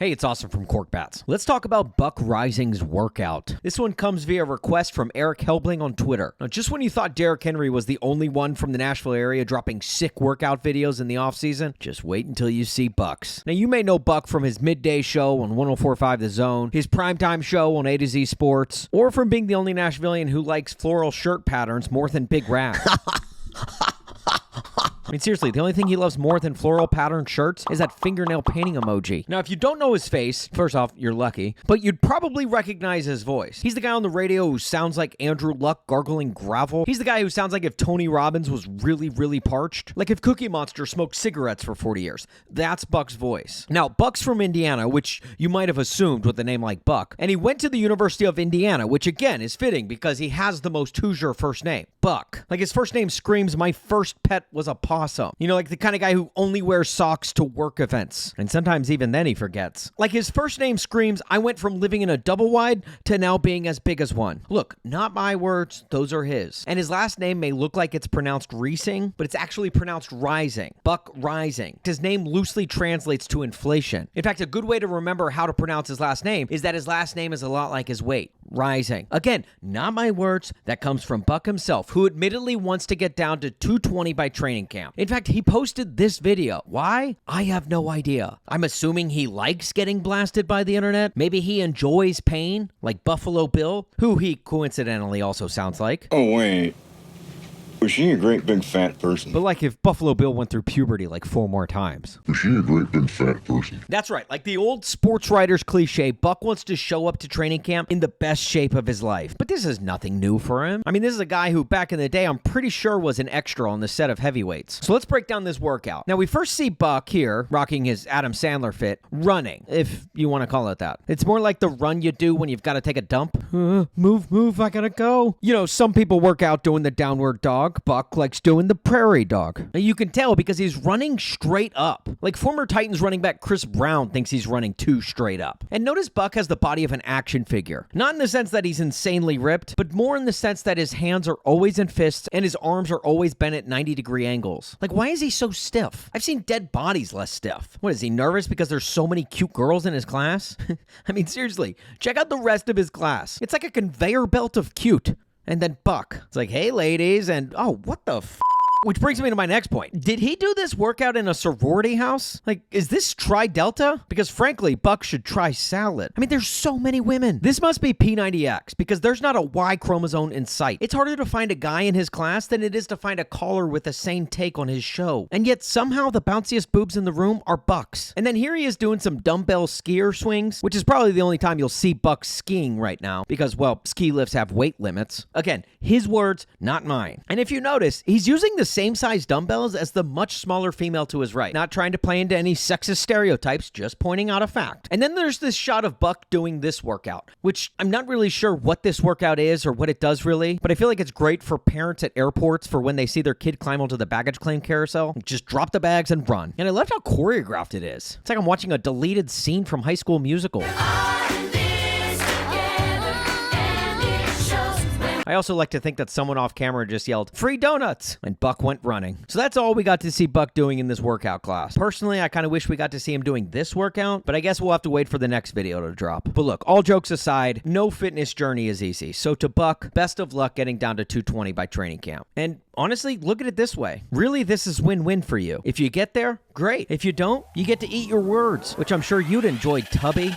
Hey, it's Austin from Cork Bats. Let's talk about Buck Reising's workout. This one comes via request from Eric Helbling on Twitter. Now, just when you thought Derrick Henry was the only one from the Nashville area dropping sick workout videos in the offseason, just wait until you see Buck's. Now, you may know Buck from his midday show on 104.5 The Zone, his primetime show on atozsports, or from being the only Nashvilleian who likes floral shirt patterns more than big rags. I mean, seriously, the only thing he loves more than floral patterned shirts is that fingernail painting emoji. Now, if you don't know his face, first off, you're lucky, but you'd probably recognize his voice. He's the guy on the radio who sounds like Andrew Luck gargling gravel. He's the guy who sounds like if Tony Robbins was really parched. Like if Cookie Monster smoked cigarettes for 40 years. That's Buck's voice. Now, Buck's from Indiana, which you might have assumed with a name like Buck, and he went to the University of Indiana, which again is fitting because he has the most Hoosier first name, Buck. Like his first name screams, my first pet was a possum. You know, like the kind of guy who only wears socks to work events. And sometimes even then he forgets. Like his first name screams, I went from living in a double wide to now being as big as one. Look, not my words, those are his. And his last name may look like it's pronounced Reising, but it's actually pronounced Reising. Buck Reising. His name loosely translates to inflation. In fact, a good way to remember how to pronounce his last name is that his last name is a lot like his weight. Reising. Again, not my words, that comes from Buck himself, who admittedly wants to get down to 220 by training camp. In fact, he posted this video. Why? I have no idea. I'm assuming he likes getting blasted by the internet. Maybe he enjoys pain, like Buffalo Bill, who he coincidentally also sounds like. Oh, wait. Was she a great big fat person? But like if Buffalo Bill went through puberty like 4 more times. Was she a great big fat person? That's right. Like the old sports writer's cliche, Buck wants to show up to training camp in the best shape of his life. But this is nothing new for him. I mean, this is a guy who back in the day, I'm pretty sure was an extra on the set of Heavyweights. So let's break down this workout. Now we first see Buck here, rocking his Adam Sandler fit, running, if you want to call it that. It's more like the run you do when you've got to take a dump. Move, I gotta go. You know, some people work out doing the downward dog. Buck likes doing the prairie dog. Now, you can tell because he's running straight up. Like former Titans running back Chris Brown thinks he's running too straight up. And notice Buck has the body of an action figure. Not in the sense that he's insanely ripped, but more in the sense that his hands are always in fists and his arms are always bent at 90-degree angles. Like, why is he so stiff? I've seen dead bodies less stiff. What, is he nervous because there's so many cute girls in his class? I mean, seriously, check out the rest of his class. It's like a conveyor belt of cute. And then Buck. It's like, hey, ladies, and oh, what the f***? Which brings me to my next point. Did he do this workout in a sorority house? Like, is this Tri-Delta? Because frankly, Buck should try salad. I mean, there's so many women. This must be P90X because there's not a Y chromosome in sight. It's harder to find a guy in his class than it is to find a caller with a sane take on his show. And yet somehow the bounciest boobs in the room are Buck's. And then here he is doing some dumbbell skier swings, which is probably the only time you'll see Buck skiing right now because, well, ski lifts have weight limits. Again, his words, not mine. And if you notice, he's using the same size dumbbells as the much smaller female to his right. Not trying to play into any sexist stereotypes, just pointing out a fact. And then there's this shot of Buck doing this workout, which I'm not really sure what this workout is or what it does really, but I feel like it's great for parents at airports for when they see their kid climb onto the baggage claim carousel. Just drop the bags and run. And I love how choreographed it is. It's like I'm watching a deleted scene from High School Musical. I also like to think that someone off camera just yelled, free donuts, and Buck went running. So that's all we got to see Buck doing in this workout class. Personally, I kind of wish we got to see him doing this workout, but I guess we'll have to wait for the next video to drop. But look, all jokes aside, no fitness journey is easy. So to Buck, best of luck getting down to 220 by training camp. And honestly, look at it this way. Really, this is win-win for you. If you get there, great. If you don't, you get to eat your words, which I'm sure you'd enjoy, Tubby.